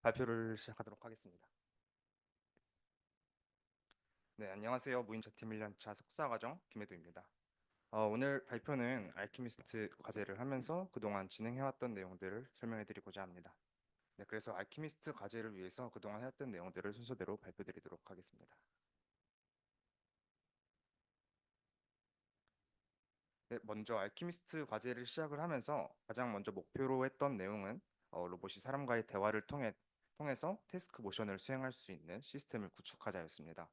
발표를 시작하도록 하겠습니다. 네, 안녕하세요. 무인자팀 1년차 석사과정 김혜도입니다. 오늘 발표는 알키미스트 과제를 하면서 그동안 진행해왔던 내용들을 설명해드리고자 합니다. 네, 그래서 알키미스트 과제를 위해서 그동안 해왔던 내용들을 순서대로 발표드리도록 하겠습니다. 네, 먼저 알키미스트 과제를 시작을 하면서 가장 먼저 목표로 했던 내용은 로봇이 사람과의 대화를 통해서 태스크 모션을 수행할 수 있는 시스템을 구축하자였습니다.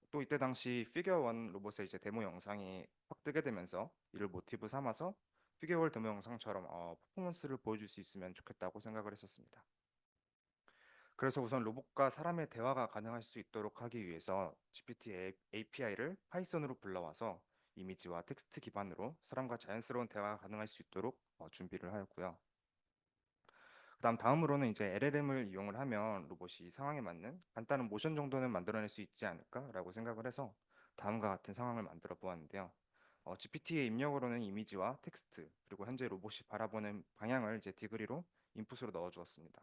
또 이때 당시 피겨 1 로봇의 이제 데모 영상이 확 뜨게 되면서 이를 모티브 삼아서 피겨 1 데모 영상처럼 퍼포먼스를 보여줄 수 있으면 좋겠다고 생각을 했었습니다. 그래서 우선 로봇과 사람의 대화가 가능할 수 있도록 하기 위해서 GPT API를 파이썬으로 불러와서 이미지와 텍스트 기반으로 사람과 자연스러운 대화가 가능할 수 있도록 준비를 하였고요. 다음으로는 이제 LLM을 이용을 하면 로봇이 상황에 맞는 간단한 모션 정도는 만들어낼 수 있지 않을까라고 생각을 해서 다음과 같은 상황을 만들어 보았는데요. GPT의 입력으로는 이미지와 텍스트 그리고 현재 로봇이 바라보는 방향을 이제 디그리로 인풋으로 넣어 주었습니다.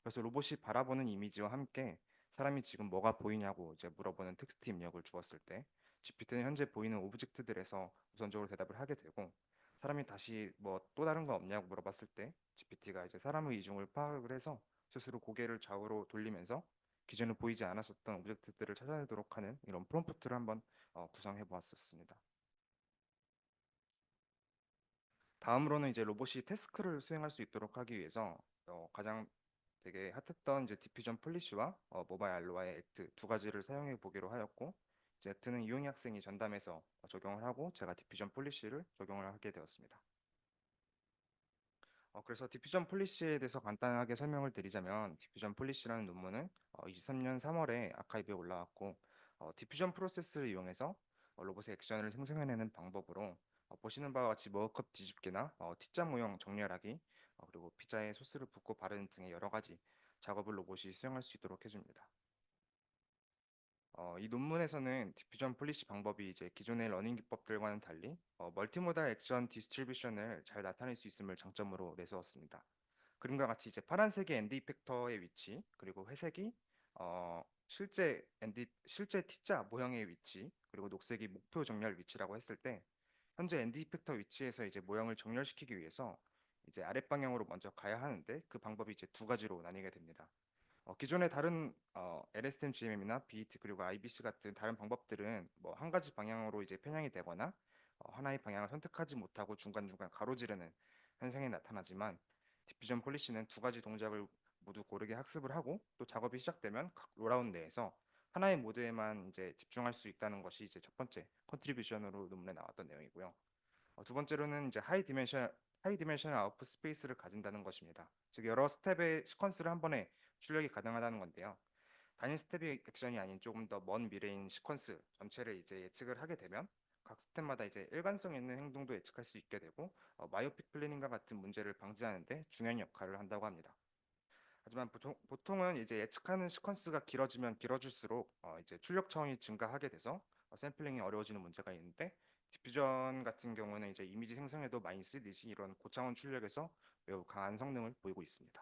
그래서 로봇이 바라보는 이미지와 함께 사람이 지금 뭐가 보이냐고 이제 물어보는 텍스트 입력을 주었을 때 GPT는 현재 보이는 오브젝트들에서 우선적으로 대답을 하게 되고 사람이 다시 뭐 또 다른 거 없냐고 물어봤을 때 GPT가 이제 사람의 이중을 파악을 해서 스스로 고개를 좌우로 돌리면서 기존에 보이지 않았었던 오브젝트들을 찾아내도록 하는 이런 프롬프트를 한번 구성해 보았었습니다. 다음으로는 이제 로봇이 태스크를 수행할 수 있도록 하기 위해서 가장 되게 핫했던 이제 디퓨전 폴리시와 모바일 알로아의 액트 두 가지를 사용해 보기로 하였고 이제 액트는 이용희 학생이 전담해서 적용을 하고 제가 디퓨전 폴리시를 적용을 하게 되었습니다. 그래서 디퓨전 폴리시에 대해서 간단하게 설명을 드리자면 디퓨전 폴리시라는 논문은 23년 3월에 아카이브에 올라왔고 디퓨전 프로세스를 이용해서 로봇의 액션을 생성해내는 방법으로 보시는 바와 같이 머그컵 뒤집기나 T자 모형 정렬하기 그리고 피자에 소스를 붓고 바르는 등의 여러 가지 작업을 로봇이 수행할 수 있도록 해줍니다. 이 논문에서는 디퓨전 폴리시 방법이 이제 기존의 러닝 기법들과는 달리 멀티모달 액션 디스트리뷰션을 잘 나타낼 수 있음을 장점으로 내세웠습니다. 그림과 같이 이제 파란색이 엔드 이펙터의 위치, 그리고 회색이 실제 T자 모형의 위치, 그리고 녹색이 목표 정렬 위치라고 했을 때 현재 엔드 이펙터 위치에서 이제 모형을 정렬시키기 위해서 이제 아랫 방향으로 먼저 가야 하는데 그 방법이 이제 두 가지로 나뉘게 됩니다. 기존의 다른 LSTM GMM이나 BET 그리고 IBC 같은 다른 방법들은 뭐 한 가지 방향으로 이제 편향이 되거나 하나의 방향을 선택하지 못하고 중간중간 가로지르는 현상이 나타나지만 디퓨전 폴리시는 두 가지 동작을 모두 고르게 학습을 하고 또 작업이 시작되면 각 롤아웃 내에서 하나의 모드에만 이제 집중할 수 있다는 것이 이제 첫 번째 컨트리뷰션으로 논문에 나왔던 내용이고요. 두 번째로는 이제 하이 디멘셔널 아웃풋 스페이스를 가진다는 것입니다. 즉 여러 스텝의 시퀀스를 한 번에 출력이 가능하다는 건데요. 단일 스텝의 액션이 아닌 조금 더 먼 미래인 시퀀스 전체를 이제 예측을 하게 되면 각 스텝마다 이제 일관성 있는 행동도 예측할 수 있게 되고 마이오픽 플래닝과 같은 문제를 방지하는 데 중요한 역할을 한다고 합니다. 하지만 보통은 이제 예측하는 시퀀스가 길어지면 길어질수록 이제 출력 차원이 증가하게 돼서 샘플링이 어려워지는 문제가 있는데 디퓨전 같은 경우는 이제 이미지 생성에도 많이 쓰듯이 이런 고차원 출력에서 매우 강한 성능을 보이고 있습니다.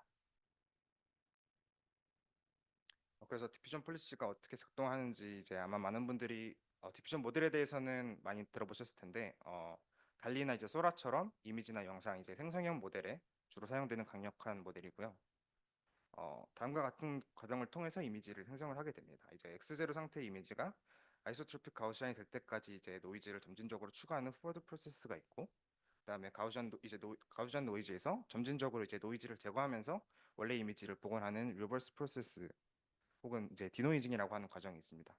그래서 디퓨전 폴리시가 어떻게 작동하는지 이제 아마 많은 분들이 디퓨전 모델에 대해서는 많이 들어보셨을 텐데 달리나 이제 소라처럼 이미지나 영상 이제 생성형 모델에 주로 사용되는 강력한 모델이고요. 다음과 같은 과정을 통해서 이미지를 생성을 하게 됩니다. 이제 X0 상태의 이미지가 아이소트로픽 가우시안이 될 때까지 이제 노이즈를 점진적으로 추가하는 포워드 프로세스가 있고, 그다음에 가우시안 노이즈에서 점진적으로 이제 노이즈를 제거하면서 원래 이미지를 복원하는 리버스 프로세스 혹은 이제 디노이징이라고 하는 과정이 있습니다.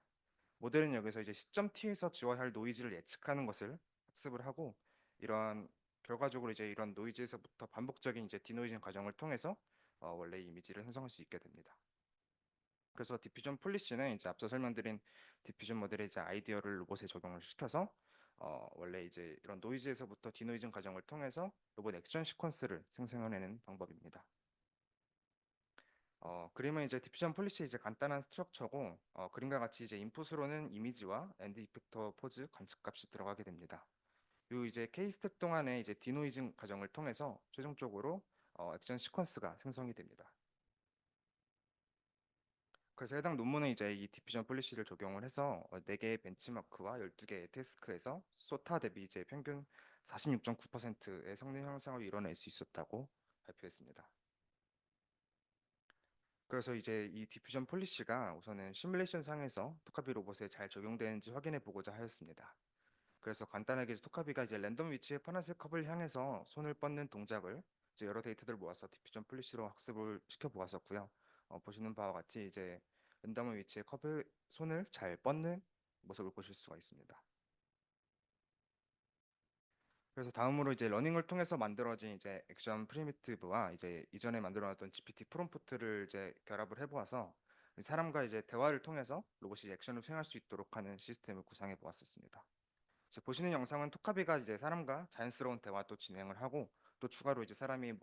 모델은 여기서 이제 시점 t에서 지워야 할 노이즈를 예측하는 것을 학습을 하고 이러한 결과적으로 이제 이런 노이즈에서부터 반복적인 이제 디노이징 과정을 통해서 원래 이미지를 형성할 수 있게 됩니다. 그래서 디퓨전 폴리시는 이제 앞서 설명드린 디퓨전 모델의 이제 아이디어를 로봇에 적용을 시켜서 원래 이제 이런 노이즈에서부터 디노이징 과정을 통해서 로봇 액션 시퀀스를 생성해내는 방법입니다. 그림은 이제 디퓨전 폴리시 이제 간단한 스트럭처고 그림과 같이 이제 인풋으로는 이미지와 엔드 이펙터 포즈 관측값이 들어가게 됩니다. 이 이제 K 스텝 동안에 이제 디노이징 과정을 통해서 최종적으로 액션 시퀀스가 생성이 됩니다. 그래서 해당 논문은 이제 이 디퓨전 폴리시를 적용을 해서 4개의 벤치마크와 12개의 태스크에서 소타 대비 이제 평균 46.9%의 성능 향상을 이뤄낼 수 있었다고 발표했습니다. 그래서 이제 이 디퓨전 폴리시가 우선은 시뮬레이션 상에서 토카비 로봇에 잘 적용되는지 확인해 보고자 하였습니다. 그래서 간단하게 토카비가 이제 랜덤 위치의 파란색 컵을 향해서 손을 뻗는 동작을 이제 여러 데이터들을 모아서 디퓨전 폴리시로 학습을 시켜 보았었고요. 보시는 바와 같이 이제 랜덤 위치의 컵을 손을 잘 뻗는 모습을 보실 수가 있습니다. 그래서 다음으로 이제 러닝을 통해서 만들어진 이제 액션 프리미티브와 이제 이전에 만들어놨던 GPT 프롬프트를 이제 결합을 해보아서 사람과 이제 대화를 통해서 로봇이 액션을 수행할 수 있도록 하는 시스템을 구상해 보았었습니다. 이제 보시는 영상은 토카비가 이제 사람과 자연스러운 대화도 진행을 하고 또 추가로 이제 사람이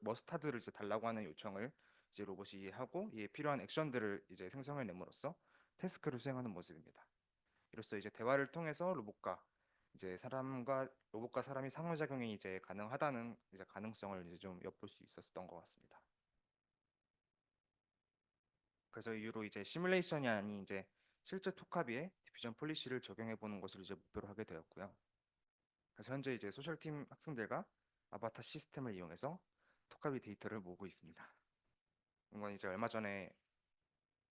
머스타드를 이제 달라고 하는 요청을 이제 로봇이 이해하고 이에 필요한 액션들을 이제 생성해 내므로써 태스크를 수행하는 모습입니다. 이로써 이제 대화를 통해서 로봇과 사람이 상호작용이 이제 가능하다는 이제 가능성을 이제 좀 엿볼 수 있었던 것 같습니다. 그래서 이후로 이제 시뮬레이션이 아닌 이제 실제 토카비에 디퓨전 폴리시를 적용해 보는 것을 이제 목표로 하게 되었고요. 그래서 현재 이제 소셜팀 학생들과 아바타 시스템을 이용해서 토카비 데이터를 모으고 있습니다. 이건 이제 얼마 전에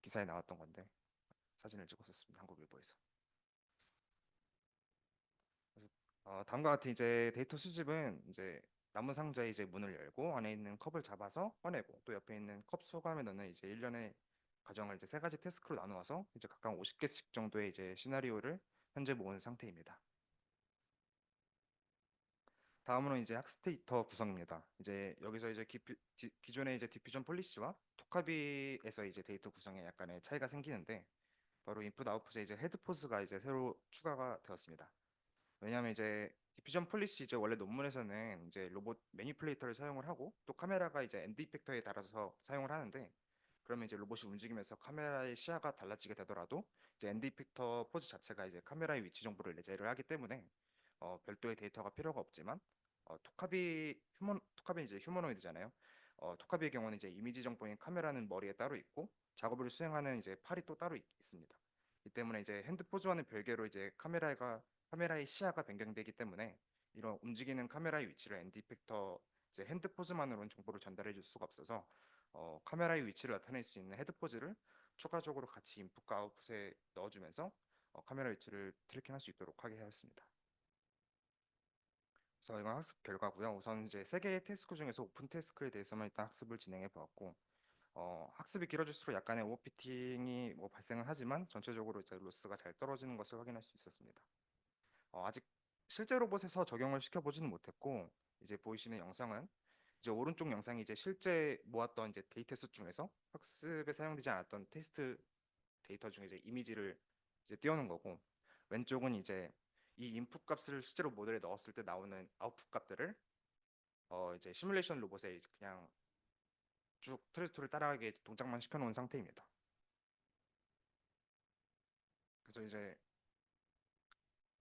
기사에 나왔던 건데 사진을 찍었었습니다. 한국일보에서. 그래서 다음과 같은 이제 데이터 수집은 이제 나무 상자에 이제 문을 열고 안에 있는 컵을 잡아서 꺼내고 또 옆에 있는 컵 수감에 넣는 이제 일련의 과정을 이제 세 가지 태스크로 나누어서 이제 각각 50개씩 정도의 이제 시나리오를 현재 모은 상태입니다. 다음으로는 이제 학습 데이터 구성입니다. 이제 여기서 이제 기존의 이제 디퓨전 폴리시와 토카비에서 이제 데이터 구성에 약간의 차이가 생기는데 바로 인풋 아웃풋에 이제 헤드 포즈가 이제 새로 추가가 되었습니다. 왜냐하면 이제 디퓨전 폴리시 이제 원래 논문에서는 이제 로봇 매니플레이터를 사용을 하고 또 카메라가 이제 엔드 이펙터에 따라서 사용을 하는데 그러면 이제 로봇이 움직이면서 카메라의 시야가 달라지게 되더라도 이제 엔드 이펙터 포즈 자체가 이제 카메라의 위치 정보를 내재를 하기 때문에 별도의 데이터가 필요가 없지만 토카비 이제 휴머노이드잖아요. 토카비의 경우는 이제 이미지 정보인 카메라는 머리에 따로 있고 작업을 수행하는 이제 팔이 또 따로 있습니다. 이 때문에 이제 핸드 포즈와는 별개로 이제 카메라의 시야가 변경되기 때문에 이런 움직이는 카메라의 위치를 엔드 이펙터 이제 핸드 포즈만으로는 정보를 전달해 줄 수가 없어서 카메라의 위치를 나타낼 수 있는 헤드 포즈를 추가적으로 같이 인풋과 아웃풋에 넣어주면서 카메라 위치를 트래킹할 수 있도록 하게 하였습니다. 그래서 이건 학습 결과고요. 우선 이제 세 개의 태스크 중에서 오픈 태스크에 대해서만 일단 학습을 진행해 보았고, 학습이 길어질수록 약간의 오버피팅이 뭐 발생은 하지만 전체적으로 이제 로스가 잘 떨어지는 것을 확인할 수 있었습니다. 아직 실제 로봇에서 적용을 시켜보지는 못했고, 이제 보이시는 영상은 이제 오른쪽 영상이 이제 실제 모았던 이제 데이터 수 중에서 학습에 사용되지 않았던 테스트 데이터 중에 이제 이미지를 이제 띄우는 거고, 왼쪽은 이제 이 인풋 값을 실제로 모델에 넣었을 때 나오는 아웃풋 값들을 이제 시뮬레이션 로봇에 이제 그냥 쭉 트레토를 따라가게 동작만 시켜놓은 상태입니다. 그래서 이제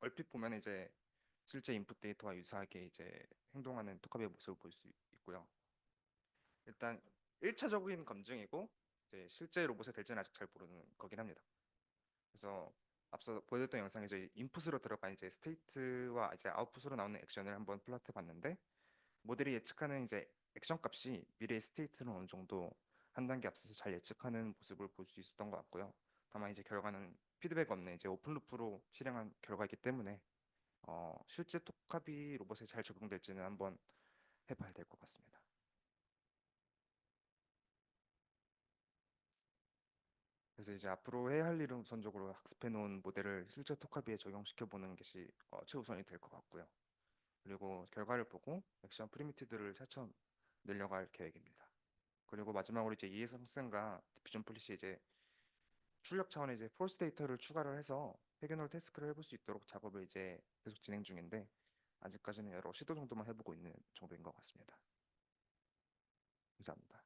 얼핏 보면 이제 실제 인풋 데이터와 유사하게 이제 행동하는 토카비의 모습을 볼 수 있고요. 일단 1차적인 검증이고 이제 실제 로봇에 될지는 아직 잘 모르는 거긴 합니다. 그래서 앞서 보여줬던 영상에 이제 인풋으로 들어간 이제 스테이트와 이제 아웃풋으로 나오는 액션을 한번 플롯해 봤는데 모델이 예측하는 이제 액션 값이 미래의 스테이트는 어느 정도 한 단계 앞서서 잘 예측하는 모습을 볼 수 있었던 것 같고요. 다만 이제 결과는 피드백 없는 이제 오픈 루프로 실행한 결과이기 때문에 실제 토카비 로봇에 잘 적용될지는 한번 해봐야 될 것 같습니다. 그래서 이제 앞으로 해야 할 일은 우선적으로 학습해 놓은 모델을 실제 토카비에 적용시켜 보는 것이 최우선이 될 것 같고요. 그리고 결과를 보고 액션 프리미티드를 차츰 늘려갈 계획입니다. 그리고 마지막으로 이제 이해성 학생과 디퓨전 폴리시 이제 출력 차원의 이제 폴스 데이터를 추가를 해서 회계널 테스크를 해볼 수 있도록 작업을 이제 계속 진행 중인데 아직까지는 여러 시도 정도만 해보고 있는 정도인 것 같습니다. 감사합니다.